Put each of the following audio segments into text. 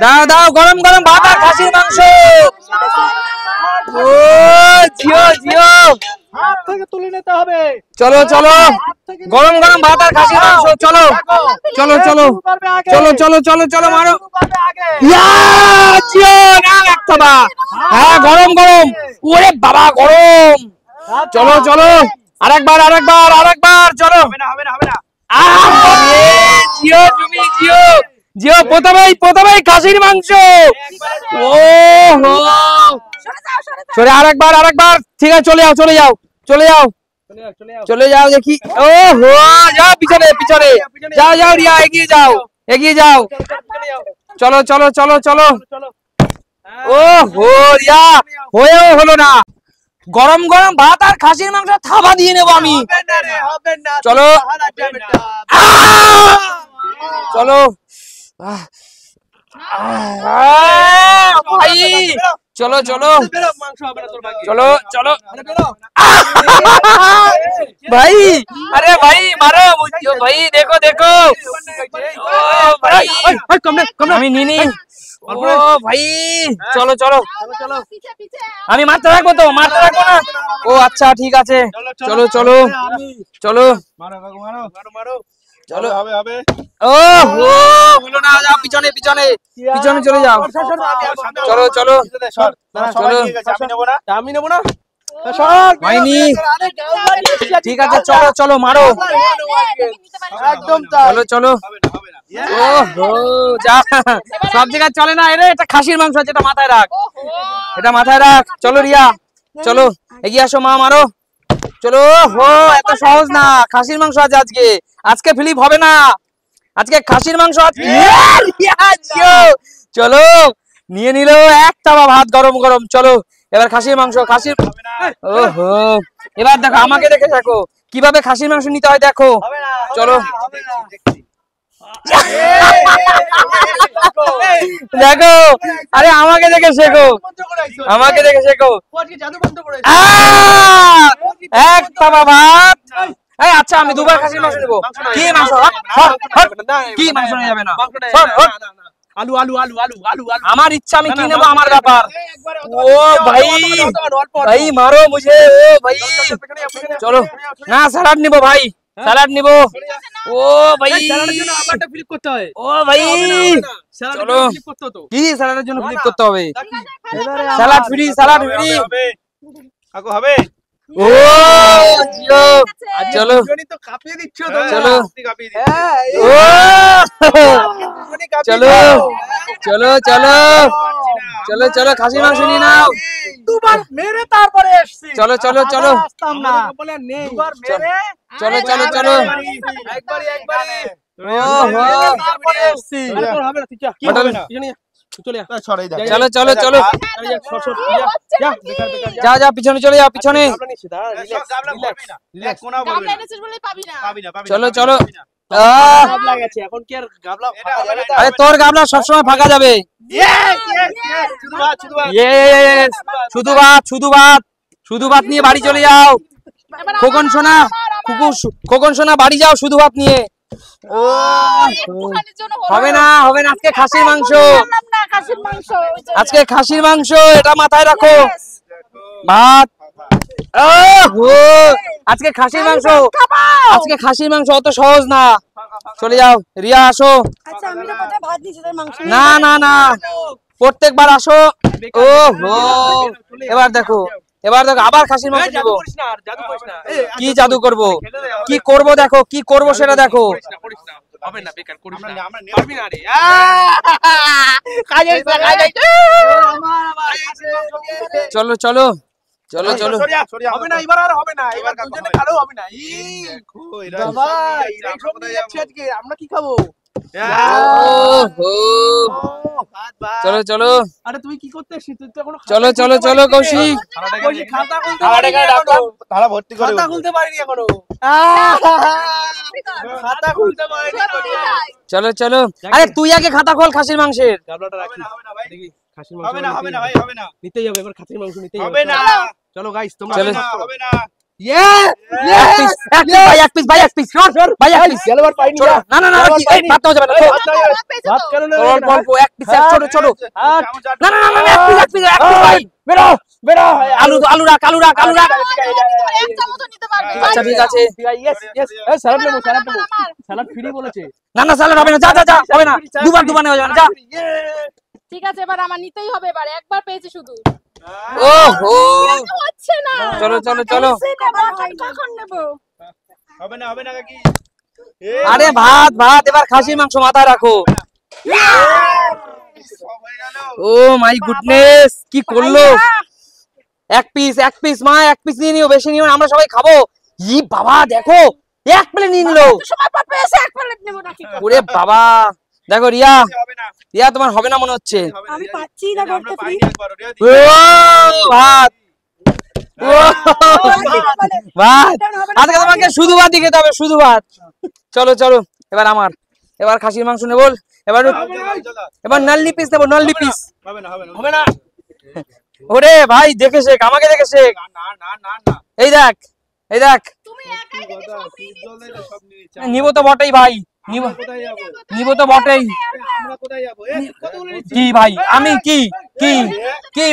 দাও দাও গরম গরম ভাত আর খাসির মাংস। ও জিও জিও, হাত থেকে তুলে নিতে হবে। চলো চলো গরম গরম ভাত আর খাসির মাংস। চলো চলো চলো চলো চলো চলো চলো মারো। ইয়া জিও না একটা বা, হ্যাঁ গরম গরম। ওরে বাবা গরম। চলো চলো আরেকবার আরেকবার আরেকবার চলো। জিও তুমি জিও জিও, প্রথমেই খাসির মাংস। ও হো সরে আরেকবার আরেকবার। ঠিক আছে চলে যাও চলে যাও চলে যাও চলে যাও দেখি। ও হো যাও পিছনে পিছনে যাও যাও রিয়া এগিয়ে যাও এগিয়ে যাও। চলো চলো চলো চলো। ও হো রিয়া হয়েও হলো না। গরম গরম ভাত আর খাসির মাংস থাবা দিয়ে নেবো আমি। চলো চলো ভাই চলো চলো চলো চলো भाई। अरे भाई मारो भाई, देखो देखो भाई আমি নিনি। ও ভাই চলো চলো আমি মারতে রাখবো তো, মারতে রাখবো না। ও আচ্ছা ঠিক আছে চলো চলো চলো চলো। ও হো হলো না, যাও পিছনে পিছনে পিছনে চলে যাও। চলো চলো চলো আমি নেবো না। হয়নি, ঠিক আছে চলো চলো মারো একদম চলো চলো। ও হো যা, সব জায়গায় চলে না। এটা খাসির মাংস আছে, এটা মাথায় রাখ, এটা মাথায় রাখ। চলো রিয়া চলো এগিয়ে আসো, মা মারো। চলো হো এত সহজ না, খাসির মাংস আছে আজকে। আজকে ফিলিপ হবে না, আজকে খাসির মাংস আছে। চলো নিয়ে নিল এক তাওয়া ভাত গরম গরম। চলো এবার খাসির মাংস খাসির। ওহো এবার দেখো, আমাকে দেখে দেখো কিভাবে খাসির মাংস নিতে হয় দেখো। চলো দেখো, আরে আমাকে দেখে শেখো, আমাকে দেখে শেখো। এক তাওয়া ভাত। আচ্ছা আমি দুবার খাসির মাংস নেবো। কি মাংস? কি মাংস নিয়ে যাবে না? আলু আলু আলু আলু আলু আলু আমার ইচ্ছা, আমি কি নেবো আমার ব্যাপার। ও ভাই ভাই মারো মুঝে। ও ভাই চলো না, স্যালাড নিবো ভাই, স্যালাড নিবো। ও ভাই আমারটা ফ্লিপ করতে হয়। ও ভাই চলো কি স্যালাডের জন্য ফ্লিপ করতে হবে? স্যালাড ফ্রি, স্যালাড ফ্রি কাকু হবে। ও জিও চলো তো কাঁপিয়ে দিচ্ছ তো। চলো কাপিয়ে ও চলো চলো চলো চলো চলো খাসির মাংস নিয়ে নাও। দুবার মেরে তারপরে এসেছি। চলো চলো চলো আসতাম না, বলে নেই। দুবার মেরে চলো চলো চলো। একবারই একবারই ও হো তারপরে এসেছি। আর হবে না, তুই যা। কি হবে না? পিছনে চলে যা। ছড়াই যা। চলো চলো চলো যা বেকার বেকার যা যা পিছনে চলে যাও পিছনে। রিল্যাক্স কোনা বলবে না। চলো চলো গাবলা গেছে, এখন কি আর গাবলা ফাঁকা যাবে? আরে তোর গাবলা সবসময় ফাঁকা যাবে। শুধু ভাত শুধু ভাত। ইয়েস শুধু ভাত শুধু ভাত শুধু ভাত নিয়ে বাড়ি চলে যাও। খোকন সোনা খোকন সোনা বাড়ি যাও শুধু ভাত নিয়ে। ও হবে না হবে না, আজকে খাসির মাংস, আজকে খাসির মাংস, এটা মাথায় রাখো। ভাত ওহো আজকে খাসির মাংস, আজকে খাসির মাংস অত সহজ না। চলে যাও রিয়া আসো। আচ্ছা আমি তো কোথায় ভাত দিছি তার মাংস না না না প্রত্যেকবার আসো। ও হো এবার দেখো, এবার দেখো আবার খাসির মাংস দিব। কি জাদু করব, কি করব দেখো, কি করব সেটা দেখো। হবে না, বেকার করিস না। আমরা পারবি না রে। চলো চলো চলো চলো হবে না, এবার আর হবে না, এবার দুজনে ভালো হবে না। বাবা এই সব নিয়ে যাচ্ছি আজকে, আমরা কি খাবো? ওহো চলো চলো আরে তুই কি করতে এসেছিস? তুই তো এখনো চলো চলো চলো কৌশিক। কৌশিক খাতা খুলতে পারিনি এখনো। তারা ভর্তি করে খাতা খুলতে পারিনি এখনো। খাতা খুলতে পারিনি এখনো। চলো চলো আরে তুই আগে খাতা খোল খাসির মাংসের। গাবলাটা রাখি দেখি। খাসির মাংস হবে না হবে না ভাই হবে না নিতেই হবে, এবার খাসির মাংস নিতেই হবে না। চলো গাইস তোমরা চলো। হবে না এক পিস ভাই, এক পিস ভাই, এক পিস গেলবার পাইনি ছোট। না না না কি এই ভাত হয়ে যাবে না তো। ভাত কেন না অল্প অল্প এক পিস ছোট ছোট। না না না না এক পিস ভাই। বেরো বেরো আলু রাখ আলু রাখ। এক চামচও নিতে পারবে। আচ্ছা ঠিক আছে। ইয়েস ইয়েস এই স্যালাড নেবো স্যালাড ফ্রি বলেছে না না স্যালাড হবে না, যা যা যা, হবে না, দুবার নেওয়া যাবে না, যা। ঠিক আছে, এবার আমার নিতেই হবে, এবার একবার পেয়েছি শুধু। ওহো হচ্ছে না। চলো চলো চলো। কখন নেবো? হবে না কাকি। আরে ভাত ভাত, এবার খাসির মাংস মাথায় রাখো। সব হয়ে গেল। ও মাই গুডনেস, কি করলো। এক পিস মা, এক পিস নিয়ে নিও, বেশি নিও না, আমরা সবাই খাবো। ই বাবা দেখো, এক প্লেট নিয়ে নিলো। সময় পর পেয়েছে এক প্লেট নেবো নাকি? ওরে বাবা, দেখো রিয়া, হবে না, রিয়া তোমার হবে না মনে হচ্ছে। হবে না। আমি পাচ্ছি না আমরা করতে ফ্রি। পাইনি একবারও, রিয়া দি। ও ভাত, ও ভাত, আজকে তোমাকে শুধু ভাত দিয়ে খেতে হবে, শুধু ভাত। চলো চলো, এবার খাসির মাংস নেবো। এবার নাল্লি পিস নেবো, নাল্লি পিস। হবে না হবে না ওরে ভাই দেখে শেখ, আমাকে দেখে শেখ। না এই দেখ তুমি একাই থেকে সব নিয়ে নিচ্ছ। সব নিয়ে নিচ্ছ। নিবো তো বটেই ভাই, কোথায় যাবো? নিবো তো বটেই। আমরা কোথায় যাবো? কতগুলো নিচ্ছি? কি ভাই আমি কি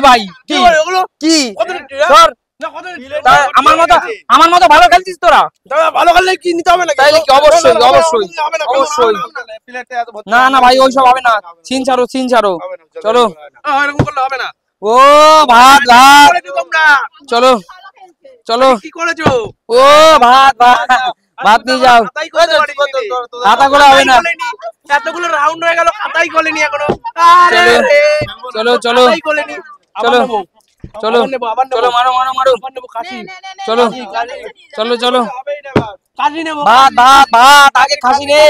ভাই কি ওগুলো কি কত নিচ্ছি, হ্যাঁ? সর। না কত নিচ্ছি? তা আমার মতো ভালো খেলছিস তোরা, দাদা ভালো খেললে কি নিতে হবে নাকি? তাইলে কি? অবশ্যই, না, না, অবশ্যই, হবে না, অবশ্যই। প্লেটে এত ভর্তি না না ভাই ওইসব হবে না, সিন ছাড়ো হবে না, চলো। এরকম করলে হবে না। ও ভাত ভাত, করেছো তোমরা? চলো ভালো খেলছে। চলো। কি করেছো? ও ভাত ভাত নিয়ে যাও। খাতাই করতে পারিনি। খাতা করে হবে না। খাতাই খোলেনি। এতগুলো রাউন্ড হয়ে গেল, খাতাই খোলেনি এখনো। চলো, চলো চলো খাতাই খোলেনি। চলো, আবার নেবো। চলো আবার নেবো, আবার নেবো। চলো, মারো আবার নেবো খাসি। চলো চলো চলো। হবেই না বাস। কাজী নেবো। ভাত আগে খাসি নে,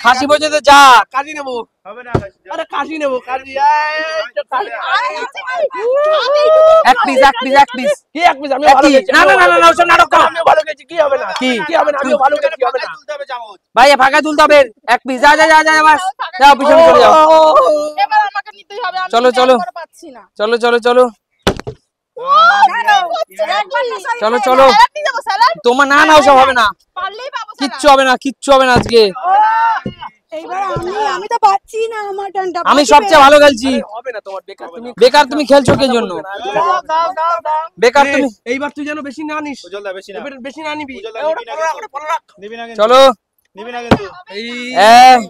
খাসি পর্যন্ত যা। কাজী নেবো। হবে না কাকি। আরে কাজী নেবো, কাজী। এক পিস কি এক পিস? আমিও ভালো খেলছি। না না না না ওসব নাটক করো। আমিও ভালো খেলছি, কি হবে না? কি? কি হবে না? আমিও ভালো খেলছি, হবে না? তুলতে হবে চামচ। ভাই ফাঁকা তুলতে হবে, এক পিস যা বাস, যাও পিছনে চলে যাও। এবার আমাকে নিতেই হবে, আমি চলো, চলো। একবারও পাচ্ছি না। চলো চলো চলো। স্যালাড নিয়ে যাবো, স্যালাড? তোমার না না ওসব হবে না, পারলেই পাবো স্যালাড। কিচ্ছু হবে না আজকে। এইবার আমি তো পাচ্ছি না আমার টানটা। আমি সবচেয়ে ভালো খেলছি। হবে না তোমার, বেকার তুমি। বেকার তুমি খেলছো কে জন্য? দাও। বেকার তুমি। এইবার তুই যেন বেশি না নিস। উজ্জ্বল দা বেশি না। এবার বেশি না নিবি। উজ্জ্বল দা ওটা নিবি না পরে রাখ, কিন্তু। ওটা পরে রাখ। নিবি না কিন্তু। চলো। নিবি না কিন্তু। এই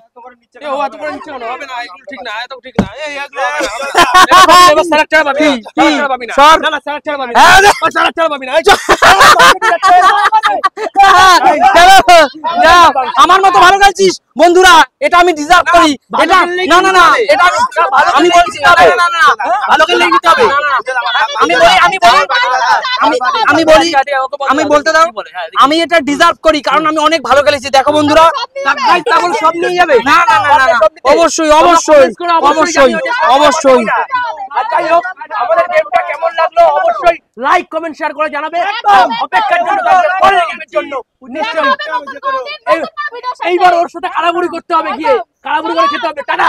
এত করে নিচ্ছে এ কেন? ও এত করে নিচ্ছে কেন? হবে না, এগুলো ঠিক না, এত ঠিক না। এই এগুলো হবে না, হবে না। এবার স্যালাড ছাড়া পাবি না। কি? স্যালাড ছাড়া পাবি না। সর। না, না, স্যালাড ছাড়া পাবি না। হ্যাঁ, ও স্যালাড ছাড়া পাবি না। এই চলো, যাও। আমার মতো ভালো খেলছিস বন্ধুরা, এটা আমি ডিজার্ভ করি। এটা না না না, এটা আমি বলছি না, না না ভালো খেললে নিতে হবে। আমি বলতে দাও, আমি এটা ডিজার্ভ করি কারণ আমি অনেক ভালো খেলেছি। দেখো বন্ধুরা, সব নিয়ে যাবে। না না না না, অবশ্যই অবশ্যই। আর যাই হোক, আমাদের গেমটা কেমন লাগলো অবশ্যই লাইক কমেন্ট শেয়ার করে জানাবে। অপেক্ষার জন্য থাকবে পরের গেমের জন্য। নিশ্চয়ই এইবার ওর সাথে কারাবুড়ি করতে হবে, গিয়ে কারাবুড়ি করে খেতে হবে। টাটা।